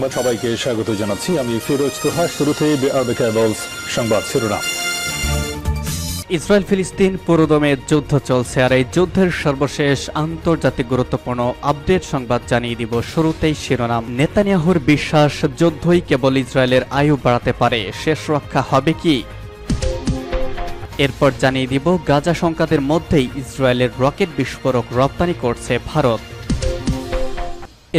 সংবাদ সবাইকে স্বাগত জানাচ্ছি। আমি ফিরোজ তোহা। শুরুতেই সংবাদ শিরোনাম। ইসরায়েল ফিলিস্তিন পুরোদমে যুদ্ধ চলছে, আর এই যুদ্ধের সর্বশেষ আন্তর্জাতিক গুরুত্বপূর্ণ আপডেট সংবাদ জানিয়ে দিব। শুরুতেই শিরোনাম। নেতানিয়াহুর বিশ্বাস, যুদ্ধই কেবল ইসরায়েলের আয়ু বাড়াতে পারে, শেষ রক্ষা হবে কি? এরপর জানিয়ে দিব গাজা সংঘাতের মধ্যেই ইসরায়েলের রকেট বিস্ফোরক রপ্তানি করছে ভারত।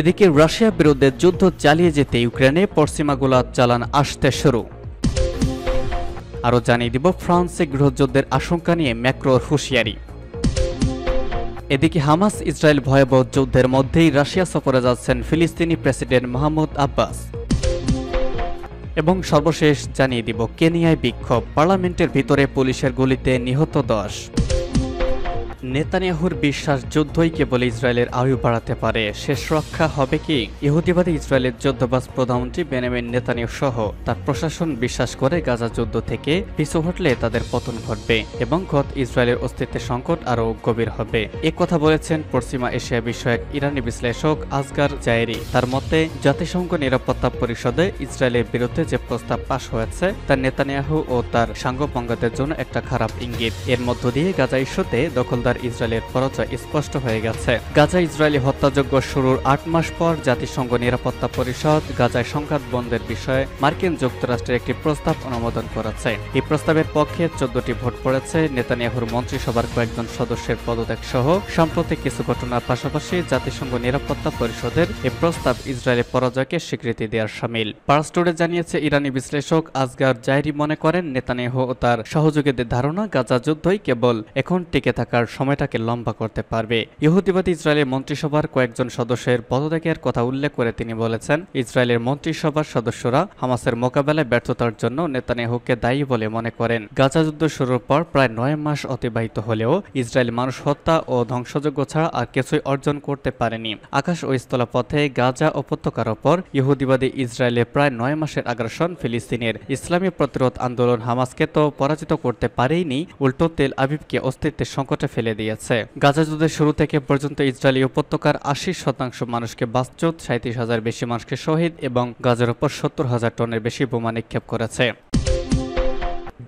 এদিকে রাশিয়ার বিরুদ্ধে যুদ্ধ চালিয়ে যেতে ইউক্রেনে পশ্চিমা গোলা চালান আসতে শুরু। আরও জানিয়ে দিব ফ্রান্সে গৃহযুদ্ধের আশঙ্কা নিয়ে ম্যাক্রোর হুঁশিয়ারি। এদিকে হামাস ইসরায়েল ভয়াবহ যুদ্ধের মধ্যেই রাশিয়া সফরে যাচ্ছেন ফিলিস্তিনি প্রেসিডেন্ট মাহমুদ আব্বাস। এবং সর্বশেষ জানিয়ে দিব কেনিয়ায় বিক্ষোভ, পার্লামেন্টের ভিতরে পুলিশের গুলিতে নিহত 10। নেতানিয়াহুর বিশ্বাস, যুদ্ধই কেবল ইসরায়েলের আয়ু বাড়াতে পারে, শেষ রক্ষা হবে কি? ইহুদিবাদী ইসরায়েলের যুদ্ধবাজ প্রধানমন্ত্রী বেনিয়ামিন নেতানিয়াহু সহ তার প্রশাসন বিশ্বাস করে গাজা যুদ্ধ থেকে পিছু হটলে তাদের পতন ঘটবে এবং ইসরায়েলের অস্তিত্বের সংকট আরও গভীর হবে। এ কথা বলেছেন পশ্চিমা এশিয়া বিষয়ক ইরানি বিশ্লেষক আসগার জায়েরি। তার মতে জাতিসংঘ নিরাপত্তা পরিষদে ইসরায়েলের বিরুদ্ধে যে প্রস্তাব পাশ হয়েছে তা নেতানিয়াহু ও তার সাঙ্গপাঙ্গদের জন্য একটা খারাপ ইঙ্গিত। এর মধ্য দিয়ে গাজা ইস্যুতে দখলদার ইসরায়েলের পরাজয় স্পষ্ট হয়ে গেছে। গাজা ইসরায়েলি হত্যাযজ্ঞ শুরুর 8 মাস পর জাতিসংঘ নিরাপত্তা পরিষদ গাজায় সংঘাত বন্ধের বিষয়ে মার্কিন যুক্তরাষ্ট্রের একটি প্রস্তাব অনুমোদন করেছে। এই প্রস্তাবের পক্ষে 14টি ভোট পড়েছে। নেতানিয়াহুর মন্ত্রিসভার কয়েকজন সদস্যের পদত্যাগ সহ সাম্প্রতিক কিছু ঘটনার পাশাপাশি জাতিসংঘ নিরাপত্তা পরিষদের এই প্রস্তাব ইসরায়েলের পরাজয়কে স্বীকৃতি দেওয়ার শামিল। পার্স টুডে জানিয়েছে ইরানি বিশ্লেষক আসগার জায়েরি মনে করেন নেতানিয়াহু ও তার সহযোগীদের ধারণা গাজা যুদ্ধই কেবল এখন টিকে থাকার সময়টাকে লম্বা করতে পারবে। ইহুদিবাদী ইসরায়েলের মন্ত্রিসভার কয়েকজন সদস্যের পদত্যাগের কথা উল্লেখ করে তিনি বলেছেন, ইসরায়েলের মন্ত্রিসভার সদস্যরা হামাসের মোকাবেলায় ব্যর্থতার জন্য নেতানিয়াহুকে দায়ী বলে মনে করেন। গাজা যুদ্ধ শুরুর পর প্রায় 9 মাস অতিবাহিত হলেও ইসরায়েল মানুষ হত্যা ও ধ্বংসযজ্ঞ ছাড়া আর কিছুই অর্জন করতে পারেনি। আকাশ ও স্থলপথে গাজা উপত্যকার ওপর ইহুদিবাদী ইসরায়েলের প্রায় 9 মাসের আগ্রাসন ফিলিস্তিনের ইসলামী প্রতিরোধ আন্দোলন হামাসকে তো পরাজিত করতে পারেইনি, উল্টো তেল আবিবকে অস্তিত্বের সংকটে ফেলে দিয়েছে। গাজা যুদ্ধের শুরু থেকে পর্যন্ত ইসরায়েলি উপত্যকার 80% মানুষকে বাস্তুত, 37,000 বেশি মানুষকে শহীদ এবং গাজার উপর 70,000 টনের বেশি বোমা নিক্ষেপ করেছে।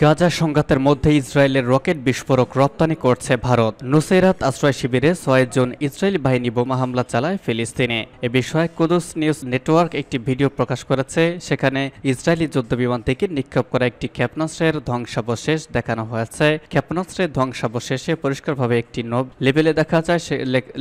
গাজা সংঘাতের মধ্যে ইসরায়েলের রকেট বিস্ফোরক রপ্তানি করছে ভারত। নুসেরাত আশ্রয় শিবিরে 6 জন ইসরায়েলি বাহিনী বোমা হামলা চালায় ফিলিস্তিনে। এ বিষয়ে কুদস নিউজ নেটওয়ার্ক একটি ভিডিও প্রকাশ করেছে। সেখানে ইসরায়েলি যুদ্ধবিমান থেকে নিক্ষেপ করা একটি ক্ষেপণাস্ত্রের ধ্বংসাবশেষ দেখানো হয়েছে। ক্ষেপণাস্ত্রের ধ্বংসাবশেষে পরিষ্কারভাবে একটি লেবেলে দেখা যায়,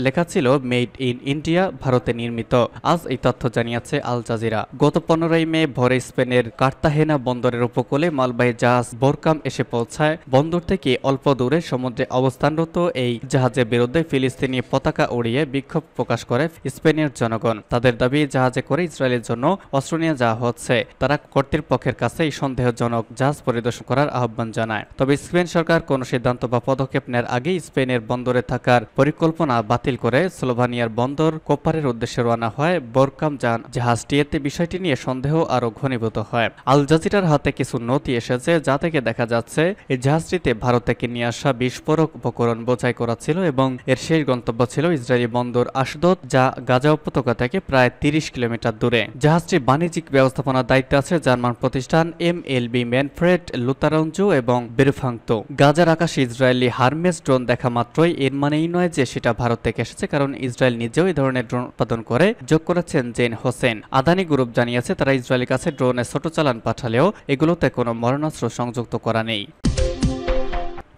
লেখা ছিল মেড ইন ইন্ডিয়া, ভারতে নির্মিত। আজ এই তথ্য জানিয়েছে আল জাজিরা। গত 15 মে ভোরে স্পেনের কার্তাহেনা বন্দরের উপকূলে মালবাহী জাহাজ বোরকাম এসে পৌঁছায়। বন্দর থেকে অল্প দূরে সমুদ্রে অবস্থানরত এই জাহাজের বিরুদ্ধে ফিলিস্তিনি পতাকা উড়িয়ে বিক্ষোভ প্রকাশ করে স্পেনের জনগণ। তাদের দাবি, জাহাজে করে ইসরায়েলের জন্য অস্ত্র নিয়ে যাওয়া হচ্ছে। তারা কর্তৃপক্ষের কাছে এই সন্দেহজনক জাহাজ পরিদর্শন করার আহ্বান জানায়। তবে স্পেন সরকার কোনো সিদ্ধান্ত বা পদক্ষেপ নেওয়ার আগেই স্পেনের বন্দরে থাকার পরিকল্পনা বাতিল করে স্লোভানিয়ার বন্দর কোপারের উদ্দেশ্যে রওনা হয় বোরকাম জাহাজটি। এতে বিষয়টি নিয়ে সন্দেহ আরও ঘনীভূত হয়। আল জাজিরার হাতে কিছু নথি এসেছে, যা থেকে দেখা যাচ্ছে এই জাহাজটিতে ভারত থেকে নিয়ে আসা বিস্ফোরক উপকরণ বোঝাই করা ছিল এবং এর শেষ গন্তব্য ছিল ইসরায়েলি বন্দর আশদোদ, যা গাজা উপত্যকা থেকে প্রায় 30 কিলোমিটার দূরে। জাহাজটির বাণিজ্যিক ব্যবস্থাপনার দায়িত্বে আছে জার্মান প্রতিষ্ঠান MLB ম্যানফ্রেড লুতারাঞ্জো এবং বেরফাংতো। গাজার আকাশে ইসরায়েলি হারমেস ড্রোন দেখা মাত্রই এর মানেই নয় যে সেটা ভারত থেকে এসেছে, কারণ ইসরায়েল নিজেও এই ধরনের ড্রোন উৎপাদন করে, যোগ করেছেন জেন হোসেন। আদানি গ্রুপ জানিয়েছে তারা ইসরায়েলের কাছে ড্রোনের 6টো চালান পাঠালেও এগুলোতে কোনো মরণাস্ত্র সংযুক্ত করা নেই।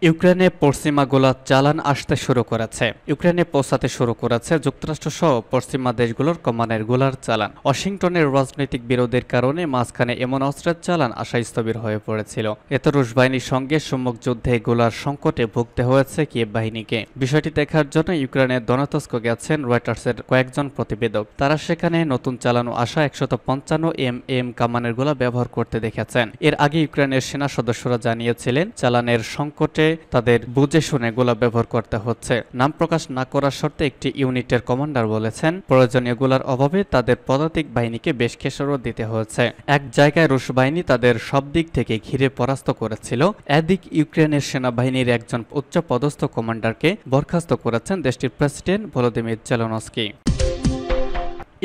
ইউক্রেনে পশ্চিমা গোলা চালান আসতে শুরু করেছে। ইউক্রেনে পৌঁছাতে শুরু করেছে যুক্তরাষ্ট্র সহ পশ্চিমা দেশগুলোর কমানের গোলার চালান। ওয়াশিংটনের রাজনৈতিক বিরোধের কারণে মাঝখানে এমন অস্ত্রের চালান আসা স্থবির হয়ে পড়েছিল। এতে রুশ বাহিনীর সঙ্গে সম্মুখ যুদ্ধে গোলার সংকটে ভুগতে হয়েছে কিয়েভ বাহিনীকে। বিষয়টি দেখার জন্য ইউক্রেনের দনেতস্ক গেছেন রয়টার্সের কয়েকজন প্রতিবেদক। তারা সেখানে নতুন চালানো আসা 155 mm কামানের গোলা ব্যবহার করতে দেখেছেন। এর আগে ইউক্রেনের সেনা সদস্যরা জানিয়েছিলেন চালানের সংকটে তাদের বুঝে শুনে গোলা ব্যবহার করতে হচ্ছে। নাম প্রকাশ না করার শর্তে একটি ইউনিটের কমান্ডার বলেছেন, প্রয়োজনীয় গোলার অভাবে তাদের পদাতিক বাহিনীকে বেশ খেসারত দিতে হয়েছে। এক জায়গায় রুশ বাহিনী তাদের সব দিক থেকে ঘিরে পরাস্ত করেছিল। এদিক ইউক্রেনের সেনাবাহিনীর একজন উচ্চ পদস্থ কমান্ডারকে বরখাস্ত করেছেন দেশটির প্রেসিডেন্ট ভলোদিমির জেলেনস্কি।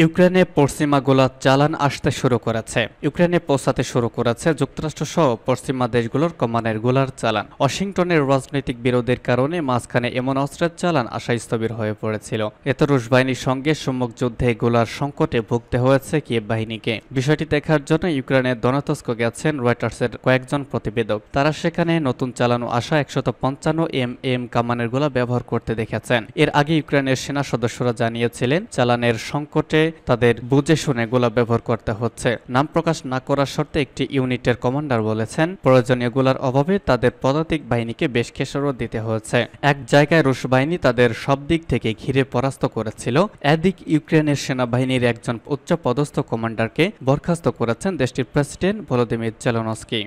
ইউক্রেনে পশ্চিমা গোলা চালান আসতে শুরু করেছে। ইউক্রেনে পৌঁছাতে শুরু করেছে যুক্তরাষ্ট্র সহ পশ্চিমা দেশগুলোর কমানের গোলার চালান। ওয়াশিংটনের রাজনৈতিক বিরোধের কারণে মাঝখানে এমন অস্ত্রের চালান আসা স্থবির হয়ে পড়েছিল। এতে রুশ বাহিনীর সঙ্গে সম্মুখ যুদ্ধে গোলার সংকটে ভুগতে হয়েছে কিয়েভ বাহিনীকে। বিষয়টি দেখার জন্য ইউক্রেনের দনেতস্ক গেছেন রয়টার্সের কয়েকজন প্রতিবেদক। তারা সেখানে নতুন চালানো আসা 155 কামানের গোলা ব্যবহার করতে দেখেছেন। এর আগে ইউক্রেনের সেনা সদস্যরা জানিয়েছিলেন চালানের সংকটে তাদের বুঝে শুনে গোলা ব্যবহার করতে হচ্ছে। নাম প্রকাশ না করার শর্তে একটি ইউনিটের কমান্ডার বলেছেন প্রয়োজনীয় গোলার অভাবে তাদের পদাতিক বাহিনীকে বেশ খেসারত দিতে হয়েছে। এক জায়গায় রুশ বাহিনী তাদের সব দিক থেকে ঘিরে পরাস্ত করেছিল। এদিক ইউক্রেনের সেনাবাহিনীর একজন উচ্চপদস্থ কমান্ডারকে বরখাস্ত করেছেন দেশটির প্রেসিডেন্ট ভলোদিমির জেলেনস্কি।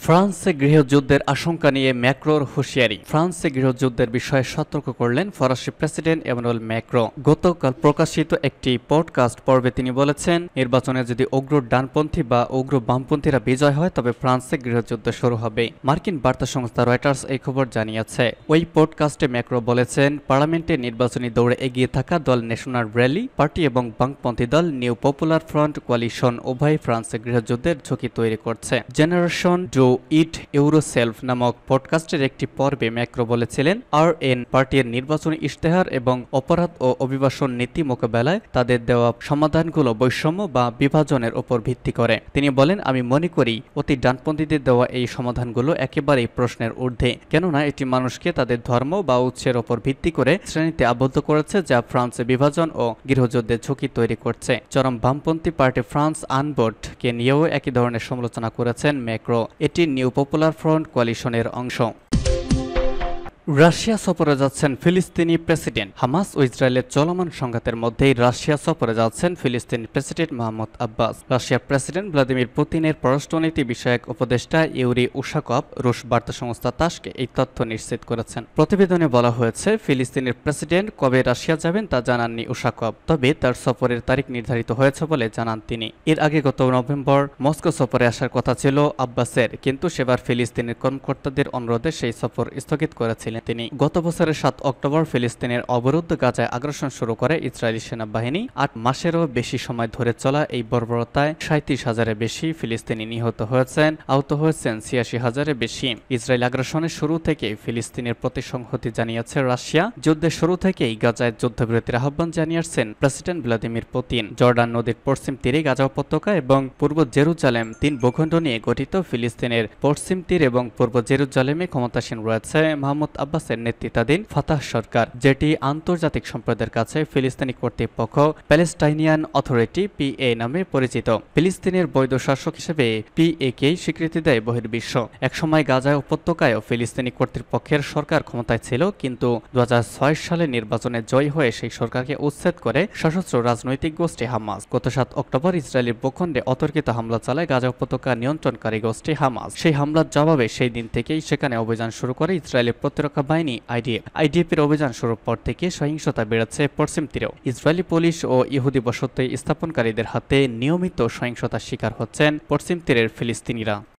ফ্রান্সে গৃহযুদ্ধের আশঙ্কা নিয়ে ম্যাক্রোর হুঁশিয়ারি। ফ্রান্সে গৃহযুদ্ধের বিষয়ে সতর্ক করলেন ফরাসি প্রেসিডেন্ট এমানুয়েল ম্যাক্রো। গতকাল প্রকাশিত একটি পডকাস্ট পর্বে তিনি বলেছেন, নির্বাচনে যদি উগ্র ডানপন্থী বা উগ্র বামপন্থীরা বিজয় হয় তবে ফ্রান্সে গৃহযুদ্ধ শুরু হবে। মার্কিন বার্তা সংস্থা রয়টার্স এই খবর জানিয়েছে। ওই পডকাস্টে ম্যাক্রো বলেছেন, পার্লামেন্টে নির্বাচনী দৌড়ে এগিয়ে থাকা দল ন্যাশনাল র্যালি পার্টি এবং বামপন্থী দল নিউ পপুলার ফ্রন্ট কোয়ালিশন উভয় ফ্রান্সে গৃহযুদ্ধের ঝুঁকি তৈরি করছে। জেনারেশন ডু ইট ইউরোসেলফ নামক পডকাস্টের একটি পর্বে ম্যাক্রো বলেছিলেন, আরএন পার্টির নির্বাচনী ইশতেহার এবং অপরাধ ও অভিবাসন নীতি মোকাবেলায় তাদের দেওয়া সমাধানগুলো বৈষম্য বা বিভাজনের উপর ভিত্তি করে। তিনি বলেন, আমি মনে করি অতি ডানপন্থীদের দেওয়া এই সমাধানগুলো একেবারেই প্রশ্নের ঊর্ধ্বে, কেননা এটি মানুষকে তাদের ধর্ম বা উৎসের ওপর ভিত্তি করে শ্রেণীতে আবদ্ধ করেছে, যা ফ্রান্সে বিভাজন ও গৃহযুদ্ধের ঝুঁকি তৈরি করছে। চরম বামপন্থী পার্টি ফ্রান্স আনবোর্ডকে নিয়েও একই ধরনের সমালোচনা করেছেন ম্যাক্রো। এটি নিউ পপুলার ফ্রন্ট কোয়ালিশনের অংশ। রাশিয়া সফরে যাচ্ছেন ফিলিস্তিনি প্রেসিডেন্ট। হামাস ও ইসরায়েলের চলমান সংঘাতের মধ্যেই রাশিয়া সফরে যাচ্ছেন ফিলিস্তিনি প্রেসিডেন্ট মাহমুদ আব্বাস। রাশিয়ার প্রেসিডেন্ট ভ্লাদিমির পুতিনের পররাষ্ট্রনীতি বিষয়ক উপদেষ্টা ইউরি উশাকভ রুশ বার্তা সংস্থা তাসকে এই তথ্য নিশ্চিত করেছেন। প্রতিবেদনে বলা হয়েছে, ফিলিস্তিনের প্রেসিডেন্ট কবে রাশিয়া যাবেন তা জানাননি উশাকভ, তবে তার সফরের তারিখ নির্ধারিত হয়েছে বলে জানান তিনি। এর আগে গত নভেম্বর মস্কো সফরে আসার কথা ছিল আব্বাসের, কিন্তু সেবার ফিলিস্তিনের কর্মকর্তাদের অনুরোধে সেই সফর স্থগিত করেছিলেন তিনি। গত বছরের 7 অক্টোবর ফিলিস্তিনের অবরুদ্ধ গাজায় আগ্রাসন শুরু করে ইসরায়েলি সেনাবাহিনী। 8 মাসেরও বেশি সময় ধরে চলা এই বর্বরতায় 37,000-এর বেশি ফিলিস্তিনি নিহত হয়েছেন, আহত হয়েছেন 86,000-এর বেশি। ইসরায়েল আগ্রাসনের শুরু থেকেই ফিলিস্তিনের প্রতি সংহতি জানিয়েছে রাশিয়া। যুদ্ধের শুরু থেকেই গাজায় যুদ্ধবিরতির আহ্বান জানিয়েছেন প্রেসিডেন্ট ভ্লাদিমির পুতিন। জর্ডান নদীর পশ্চিম তীরে গাজা উপত্যকা এবং পূর্ব জেরুজালেম 3 ভূখণ্ড নিয়ে গঠিত ফিলিস্তিনের পশ্চিম তীর এবং পূর্ব জেরুজালেমে ক্ষমতাসীন রয়েছে মাহমুদ আব্বাসের নেতৃত্বাধীন ফাতাহ সরকার, যেটি আন্তর্জাতিক সম্প্রদায়ের কাছে ফিলিস্তিনি কর্তৃপক্ষ প্যালেস্টাইনিয়ান অথরিটি PA নামে পরিচিত। ফিলিস্তিনের বৈধ শাসক হিসেবে PA-কেই স্বীকৃতি দেয় বহির্বিশ্ব। একসময় গাজা উপত্যকায়ও ফিলিস্তিনি কর্তৃপক্ষের সরকার ক্ষমতায় ছিল, কিন্তু 2006 সালে নির্বাচনে জয়ী হয়ে সেই সরকারকে উচ্ছেদ করে সশস্ত্র রাজনৈতিক গোষ্ঠী হামাস। গত 7 অক্টোবর ইসরায়েলের ভূখণ্ডে অতর্কিত হামলা চালায় গাজা উপত্যকা নিয়ন্ত্রণকারী গোষ্ঠী হামাস। সেই হামলার জবাবে সেই দিন থেকেই সেখানে অভিযান শুরু করে ইসরায়েলের প্রতিরক্ষা বাহিনী IDF-এর অভিযান শুরুর পর থেকে সহিংসতা বেড়েছে পশ্চিম তীরেও। ইসরায়েলি পুলিশ ও ইহুদি বসতি স্থাপনকারীদের হাতে নিয়মিত সহিংসতার শিকার হচ্ছেন পশ্চিম তীরের ফিলিস্তিনিরা।